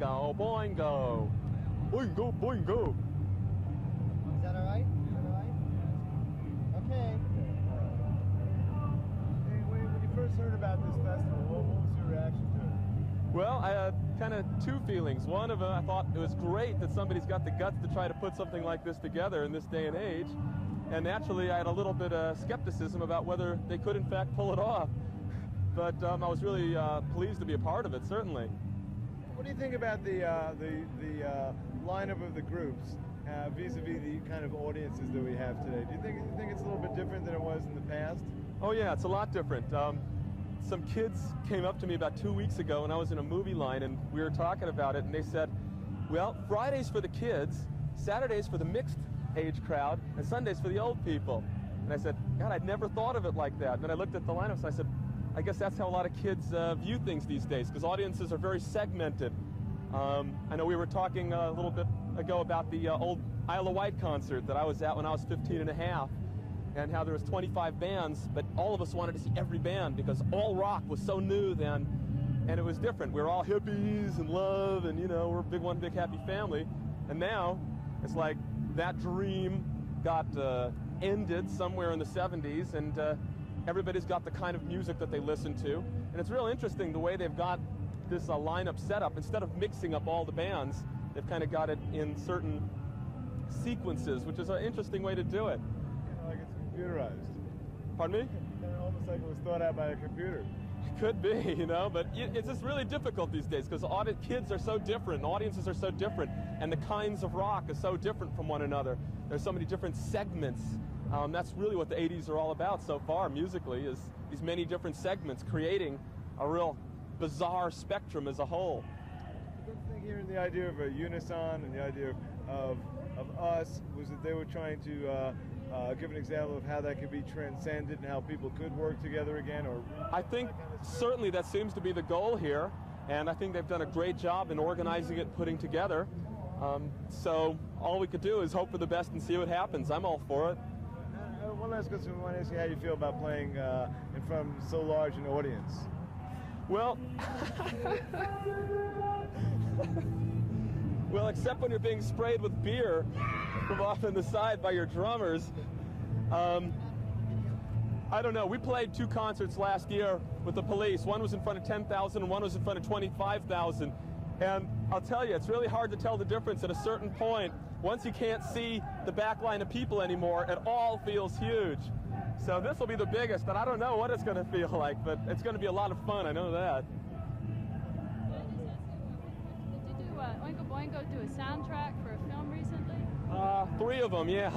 Boingo, boingo. Boingo, boingo. Is that all right? Is that all right? Okay. Hey, when you first heard about this festival, what was your reaction to it? Well, I had kind of two feelings. One of them, I thought it was great that somebody's got the guts to try to put something like this together in this day and age. And naturally, I had a little bit of skepticism about whether they could, in fact, pull it off. But I was really pleased to be a part of it, certainly. What do you think about the lineup of the groups vis-a-vis the kind of audiences that we have today? Do you think it's a little bit different than it was in the past? Oh, yeah, it's a lot different. Some kids came up to me about 2 weeks ago when I was in a movie line, and we were talking about it, and they said, well, Friday's for the kids, Saturday's for the mixed age crowd, and Sunday's for the old people. And I said, God, I'd never thought of it like that. And then I looked at the lineups, and I said, I guess that's how a lot of kids view things these days, because audiences are very segmented. I know we were talking a little bit ago about the old Isle of Wight concert that I was at when I was 15 and a half, and how there was 25 bands, but all of us wanted to see every band because all rock was so new then, and it was different. We were all hippies and love, and, you know, we're one big happy family. And now it's like that dream got ended somewhere in the 70s, and everybody's got the kind of music that they listen to. And it's real interesting the way they've got this lineup set up. Instead of mixing up all the bands, they've kind of got it in certain sequences, which is an interesting way to do it. Like it's computerized. Pardon me? Almost like it was thought out by a computer. Could be, you know, but it's just really difficult these days because kids are so different, audiences are so different, and the kinds of rock are so different from one another. There's so many different segments. That's really what the 80s are all about so far musically, is these many different segments creating a real bizarre spectrum as a whole. The good thing here in the idea of a unison and the idea of us was that they were trying to give an example of how that could be transcended and how people could work together again. Or I think certainly that seems to be the goal here, and I think they've done a great job in organizing it and putting together. So all we could do is hope for the best and see what happens. I'm all for it. One last question. I want to ask you how you feel about playing in front of so large an audience. Well, well, except when you're being sprayed with beer from off on the side by your drummers. I don't know. We played 2 concerts last year with the Police. One was in front of 10,000 and one was in front of 25,000. And I'll tell you, it's really hard to tell the difference at a certain point. Once you can't see the back line of people anymore, it all feels huge. So this will be the biggest, and I don't know what it's going to feel like, but it's going to be a lot of fun, I know that. Did you Oingo Boingo do a soundtrack for a film recently? 3 of them, yeah.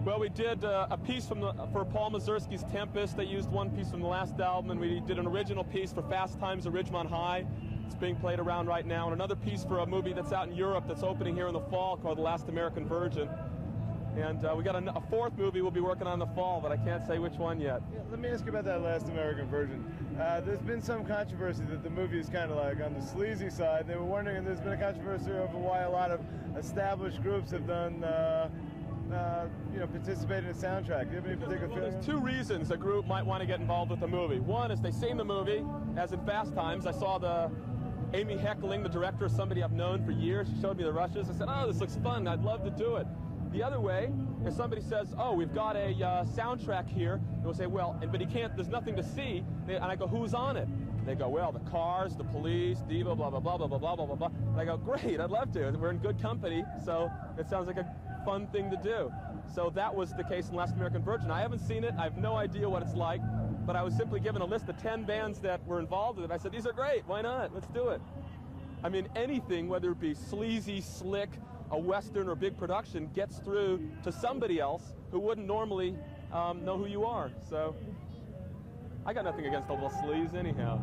Well, we did a piece for Paul Mazursky's Tempest. They used one piece from the last album, and we did an original piece for Fast Times at Ridgemont High. It's being played around right now, and another piece for a movie that's out in Europe that's opening here in the fall called The Last American Virgin. And we got a 4th movie we'll be working on in the fall, but I can't say which one yet. Yeah, let me ask you about that Last American Virgin. There's been some controversy that the movie is kind of like on the sleazy side. They were wondering, and there's been a controversy over why a lot of established groups have done, participated in the soundtrack. Do you have any particular feeling? There's 2 reasons a group might want to get involved with the movie. One is they've seen the movie, as in Fast Times. I saw Amy Heckerling, the director, of somebody I've known for years. She showed me the rushes. I said, oh, this looks fun. I'd love to do it. The other way, if somebody says, oh, we've got a soundtrack here, they'll say, well, but there's nothing to see. And I go, who's on it? They go, well, the Cars, the Police, Diva, blah, blah, blah, blah, blah, blah, blah, blah. And I go, great, I'd love to. We're in good company, so it sounds like a fun thing to do. So that was the case in Last American Virgin. I haven't seen it. I have no idea what it's like, but I was simply given a list of 10 bands that were involved with it. I said, these are great. Why not? Let's do it. I mean, anything, whether it be sleazy, slick, a Western or big production, gets through to somebody else who wouldn't normally know who you are. So I got nothing against a little sleaze anyhow.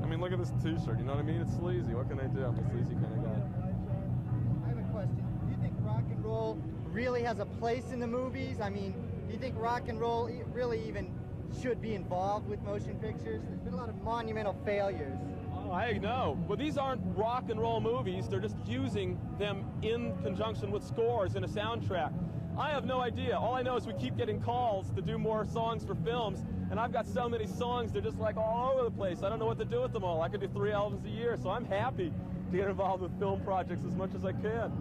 I mean, look at this t-shirt, you know what I mean? It's sleazy. What can I do? I'm a sleazy kind of guy. I have a question. Do you think rock and roll really has a place in the movies? I mean, do you think rock and roll really even should be involved with motion pictures? There's been a lot of monumental failures. Oh, I know. Well, these aren't rock and roll movies. They're just using them in conjunction with scores in a soundtrack. I have no idea. All I know is we keep getting calls to do more songs for films, and I've got so many songs, they're just like all over the place. I don't know what to do with them all. I could do 3 albums a year, so I'm happy to get involved with film projects as much as I can.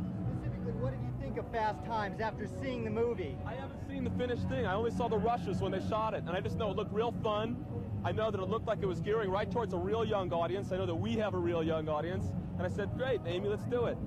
Specifically, what did you think of Fast Times after seeing the movie? I haven't seen the finished thing. I only saw the rushes when they shot it, and I just know it looked real fun. I know that it looked like it was gearing right towards a real young audience. I know that we have a real young audience, and I said, great, Amy, let's do it.